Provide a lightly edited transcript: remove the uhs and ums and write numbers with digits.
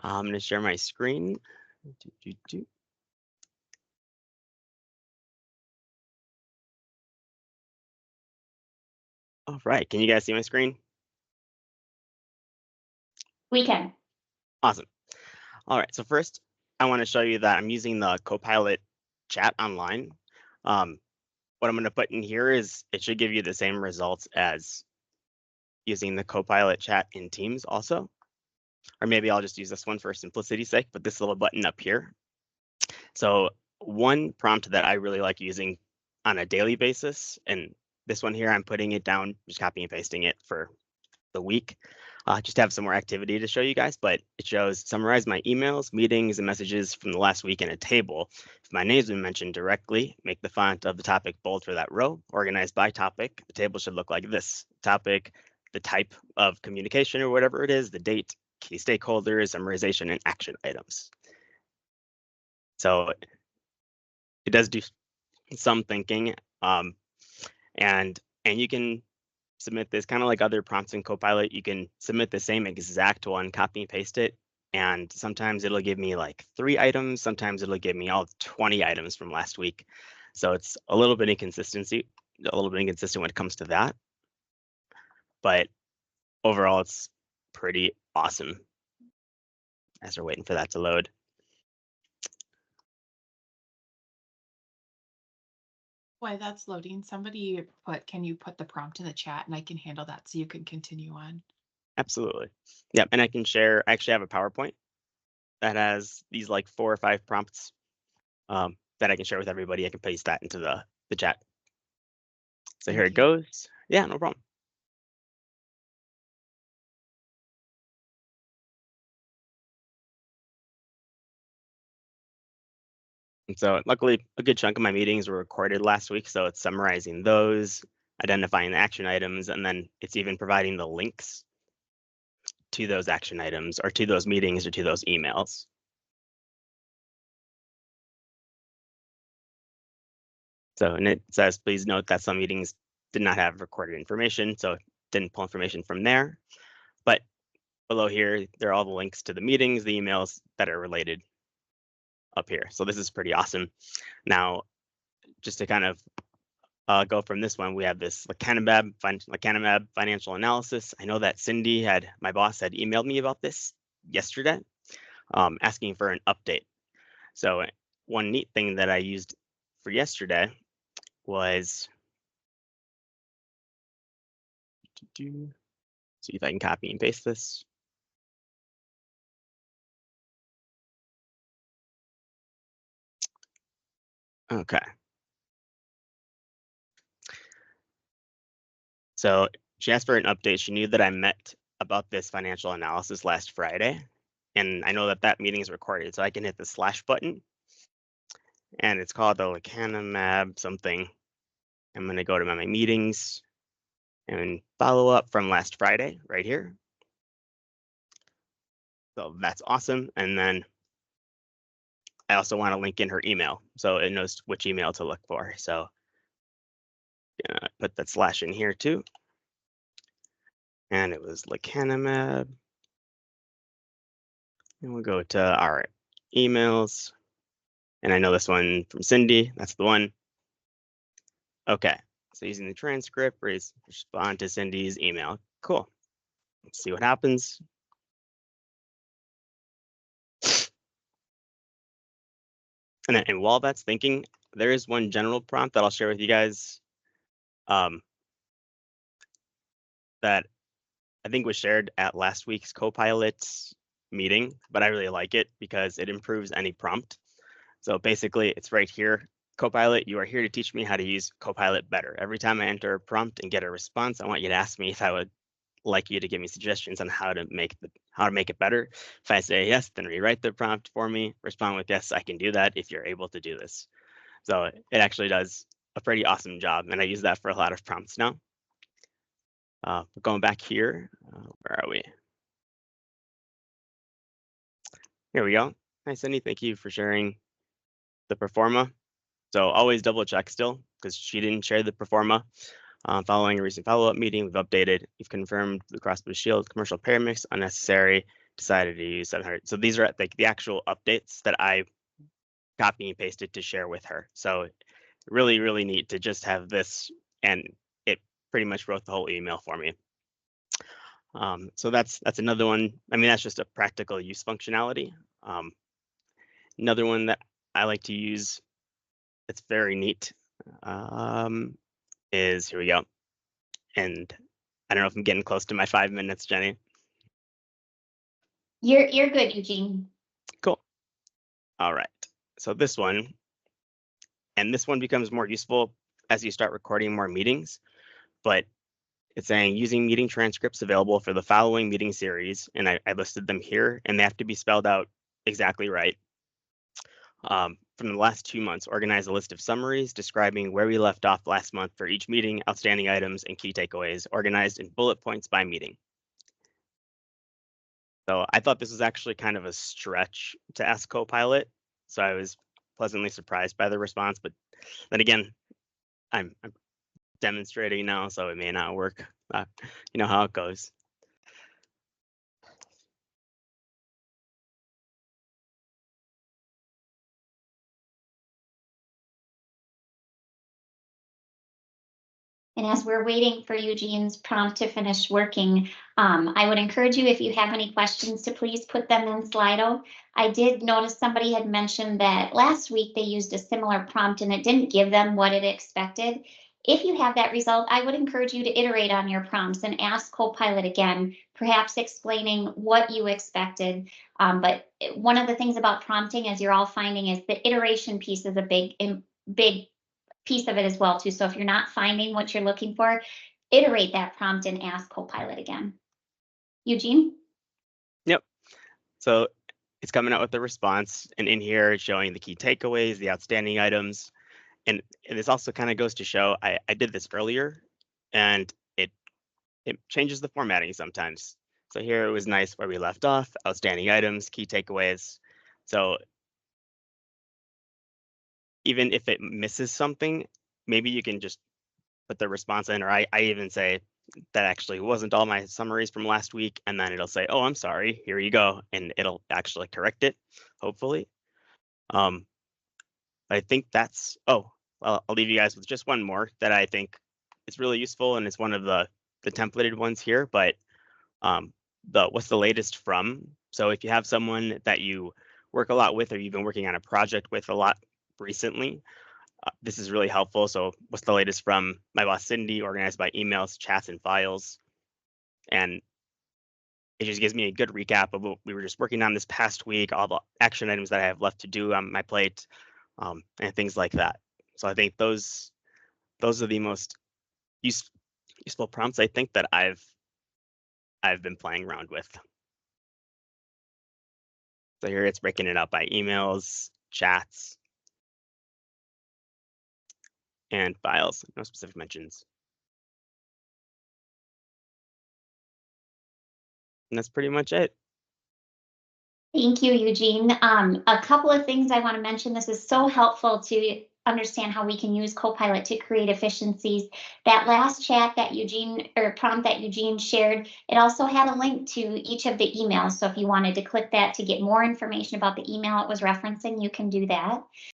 I'm going to share my screen. All right, can you guys see my screen? We can. Awesome. All right, so first I want to show you that I'm using the Copilot chat online. What I'm going to put in here is it should give you the same results as using the Copilot chat in Teams also. Or maybe I'll just use this one for simplicity's sake, but this little button up here. So one prompt that I really like using on a daily basis, and this one here, I'm putting it down, just copying and pasting it for the week, just to have some more activity to show you guys, but it shows summarize my emails, meetings, and messages from the last week in a table. If my name's been mentioned directly, make the font of the topic bold for that row, organized by topic. The table should look like this: topic, the type of communication or whatever it is, the date, key stakeholders, summarization, and action items. So it does do some thinking, and you can submit this kind of like other prompts in Copilot. You can submit the same exact one, copy and paste it, and sometimes it'll give me like 3 items, sometimes it'll give me all 20 items from last week. So it's a little bit inconsistent when it comes to that. But overall, it's pretty awesome as we're waiting for that to load. While that's loading, somebody can you put the prompt in the chat and I can handle that so you can continue on? Absolutely. Yep, and I can share, I actually have a PowerPoint that has these like 4 or 5 prompts that I can share with everybody. I can paste that into the chat. So here it goes. Yeah, no problem. And so luckily, a good chunk of my meetings were recorded last week, so it's summarizing those, identifying the action items, and then it's even providing the links to those action items or to those meetings or to those emails. So, and it says, please note that some meetings did not have recorded information, so it didn't pull information from there. But below here, there are all the links to the meetings, the emails that are related up here. So this is pretty awesome. Now, just to kind of go from this one, we have this lecanemab financial analysis. I know that Cindy my boss had emailed me about this yesterday, asking for an update. So one neat thing that I used for yesterday was, see if I can copy and paste this. Okay. So she asked for an update. She knew that I met about this financial analysis last Friday, and I know that that meeting is recorded, so I can hit the slash button, and it's called the lecanemab something. I'm going to go to my meetings and follow up from last Friday right here. So that's awesome. And then I also want to link in her email so it knows which email to look for. So put that slash in here too. And it was lecanemab. And we'll go to our emails. And I know this one from Cindy. That's the one. Okay. So using the transcript, respond to Cindy's email. Cool. Let's see what happens. And while that's thinking, there is one general prompt that I'll share with you guys that I think was shared at last week's Copilot meeting, but I really like it because it improves any prompt. So basically, it's right here. Copilot, you are here to teach me how to use Copilot better. Every time I enter a prompt and get a response, I want you to ask me if I would like you to give me suggestions on how to make it better. If I say yes, then rewrite the prompt for me. Respond with yes, I can do that if you're able to do this. So it actually does a pretty awesome job, and I use that for a lot of prompts now. Going back here, where are we? Here we go. Hi, Cindy. Thank you for sharing the performa. So always double check still, because she didn't share the performa. Following a recent follow-up meeting, we've updated, we've confirmed the cross-blue shield commercial pair mix unnecessary. decided to use 700. So these are like the actual updates that I copy and pasted to share with her. So really, really neat to just have this, and it pretty much wrote the whole email for me. So that's another one. I mean, that's just a practical use functionality. Another one that I like to use, it's very neat, is here we go. And I don't know if I'm getting close to my 5 minutes, Jenny. You're good, Eugene. Cool. All right. So this one becomes more useful as you start recording more meetings, but it's saying using meeting transcripts available for the following meeting series, and I listed them here, and they have to be spelled out exactly right. From the last 2 months, organize a list of summaries describing where we left off last month for each meeting, outstanding items, and key takeaways, organized in bullet points by meeting. So I thought this was actually kind of a stretch to ask Copilot, so I was pleasantly surprised by the response. But then again, I'm demonstrating now, so it may not work. You know how it goes. And as we're waiting for Eugene's prompt to finish working, I would encourage you, if you have any questions, to please put them in Slido. I did notice somebody had mentioned that last week they used a similar prompt and it didn't give them what it expected. If you have that result, I would encourage you to iterate on your prompts and ask Copilot again, perhaps explaining what you expected. But one of the things about prompting, as you're all finding, is the iteration piece is a big piece of it as well too. So if you're not finding what you're looking for, iterate that prompt and ask Copilot again. Eugene? Yep. So it's coming out with the response, and in here it's showing the key takeaways, the outstanding items, and this also kind of goes to show I did this earlier, and it changes the formatting sometimes. So here it was nice where we left off, outstanding items, key takeaways. So even if it misses something, maybe you can just put the response in, or I even say that actually wasn't all my summaries from last week, and then it'll say, oh, I'm sorry, here you go, and it'll actually correct it, hopefully. I think that's, oh, well, I'll leave you guys with just one more that I think is really useful, and it's one of the templated ones here, but what's the latest from? So if you have someone that you work a lot with, or you've been working on a project with a lot recently, this is really helpful. So what's the latest from my boss, Cindy, organized by emails, chats, and files. And it just gives me a good recap of what we were just working on this past week, all the action items that I have left to do on my plate, and things like that. So I think those are the most useful prompts I think that I've been playing around with. So here it's breaking it up by emails, chats, and files, no specific mentions. And that's pretty much it. Thank you, Eugene. A couple of things I want to mention. This is so helpful to understand how we can use Copilot to create efficiencies. That last chat that Eugene, or prompt that Eugene shared, it also had a link to each of the emails. So if you wanted to click that to get more information about the email it was referencing, you can do that.